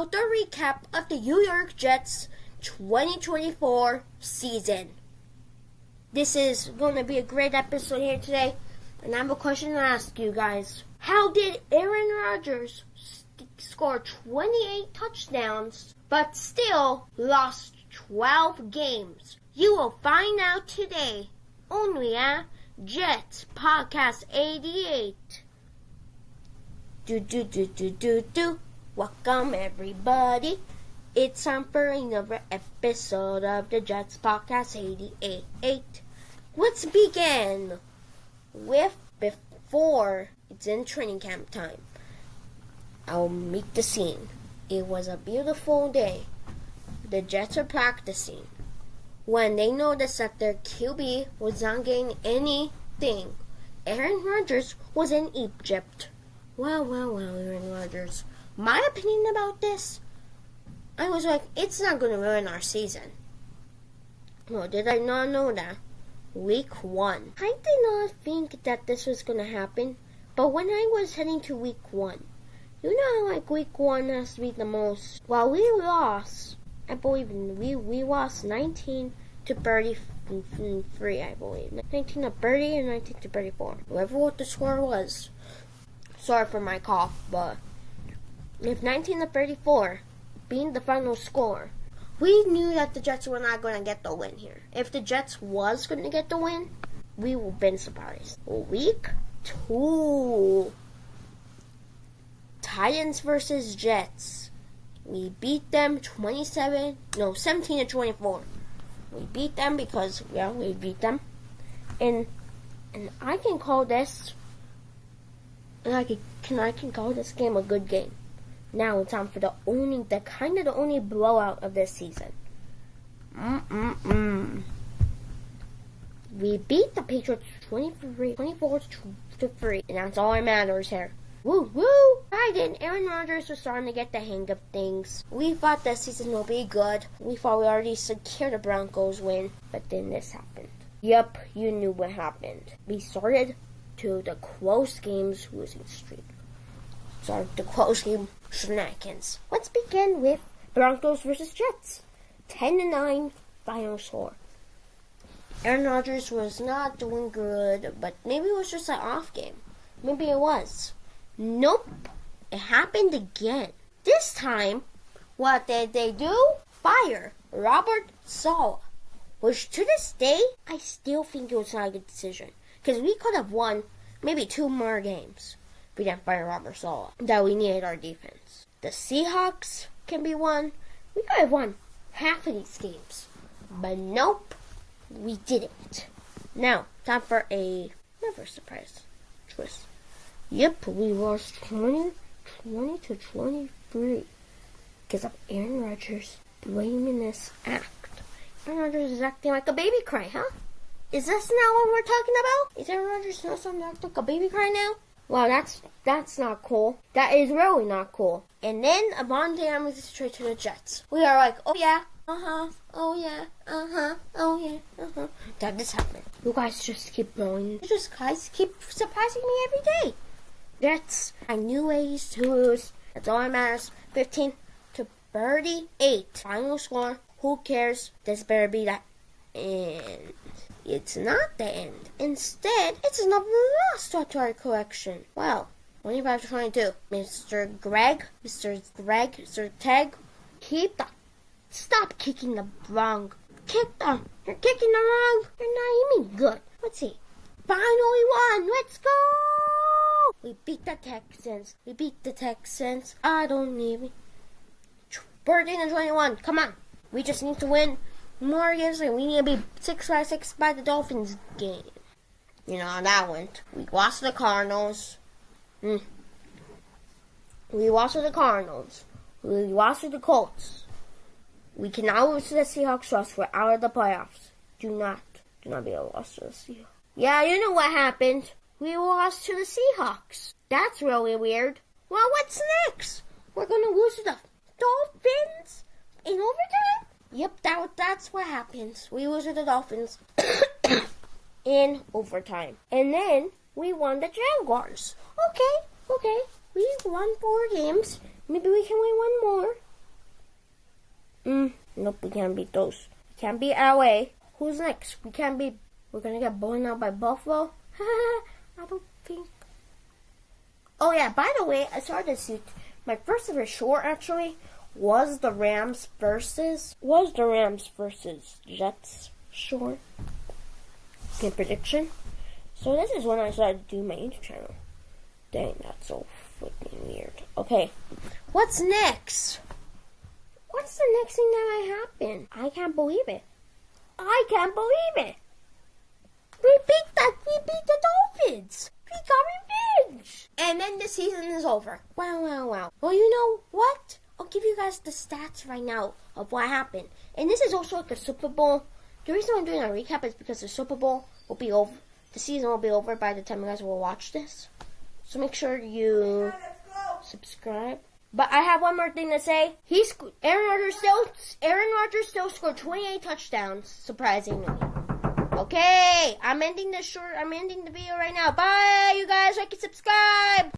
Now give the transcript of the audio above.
The recap of the New York Jets 2024 season. This is going to be a great episode here today, and I have a question to ask you guys. How did Aaron Rodgers score 28 touchdowns but still lost 12 games? You will find out today, only at Jets Podcast 88. Welcome everybody. It's time for another episode of the Jets Podcast 88. Let's begin with before it's in training camp time. I'll meet the scene. It was a beautiful day. The Jets are practicing when they noticed that their QB was not getting anything. Aaron Rodgers was in Egypt. Well, Aaron Rodgers. My opinion about this, I was like, it's not going to ruin our season. Well, did I not know that? Week 1. I did not think that this was going to happen, but when I was heading to week 1, you know how like week 1 has to be the most. Well, we lost, I believe, we lost 19 to 33, I believe. 19 to 30 and 19 to 34. Whoever what the score was. Sorry for my cough, but if 19 to 34 being the final score, we knew that the Jets were not going to get the win here. If the Jets was going to get the win, we would have been surprised. Week 2. Titans versus Jets. We beat them 17 to 24. We beat them because, we beat them. And I can call this, and I can call this game a good game. Now it's time for the only blowout of this season. We beat the Patriots 24 to 3, and that's all that matters here. Woo! Aaron Rodgers was starting to get the hang of things. We thought this season will be good. We thought we already secured the Broncos win, but then this happened. Yep, you knew what happened. We started to the close games losing streak. The close game shenanigans. Let's begin with Broncos versus Jets. 10-9 final score. Aaron Rodgers was not doing good, but maybe it was just an off game. Maybe it was. Nope. It happened again. This time, what did they do? Fire Robert Saleh. Which to this day, I still think it was not a good decision. Because we could have won maybe 2 more games. We didn't fire Robert Saleh. That we needed our defense. The Seahawks can be won. We could have won half of these games. But nope, we didn't. Now, time for another surprise twist. Yep, we lost 20 to 23 because of Aaron Rodgers blaming this act. Aaron Rodgers is acting like a baby cry, huh? Is this now what we're talking about? Is Aaron Rodgers now something acting like a baby cry now? Well, that's not cool. That is really not cool. And then Avonte Adams is straight to the Jets. We are like, oh yeah, oh yeah, oh yeah. That just happened. You guys just keep growing. You guys keep surprising me every day. Jets, I knew ways to lose. That's all that matters. 15 to 38. Final score. Who cares? This better be that end. It's not the end. Instead, it's another loss to our collection. Wow. 25 to 22. Mr. Teg, stop kicking the wrong. Kick them. You're kicking the wrong. You're not even good. Let's see. Finally won. Let's go. We beat the Texans. I don't even. 13 to 21. Come on. We just need to win more games, and we need to be 6-6 by the Dolphins game. You know how that went. We lost to the Cardinals. We lost to the Cardinals. We lost to the Colts. We cannot lose to the Seahawks, so we're out of the playoffs. Do not be a loss to the Seahawks. Yeah, you know what happened. We lost to the Seahawks. That's really weird. Well, what's next? We're going to lose to the Dolphins in overtime? Yep, that's what happens. We lose to the Dolphins in overtime. And then we won the Jaguars. Okay. We won 4 games. Maybe we can win 1 more. Nope, we can't beat those. We can't beat LA. Who's next? We're gonna get blown out by Buffalo? I don't think. Oh yeah, by the way, I started to see my first ever short actually was the Rams versus Jets short. Game prediction. So this is when I started to do my YouTube channel. Dang, that's so freaking weird. Okay, what's next? What's the next thing that might happen? I can't believe it. I can't believe it. We beat the Dolphins. We got revenge. And then the season is over. Wow. Well, you know what? I'll give you guys the stats right now of what happened. And this is also like the Super Bowl. The reason I'm doing a recap is because the Super Bowl will be over. The season will be over by the time you guys will watch this. So make sure you subscribe. But I have one more thing to say. Aaron Rodgers still scored 28 touchdowns, surprisingly. Okay, I'm ending the video right now. Bye, you guys. Like and subscribe.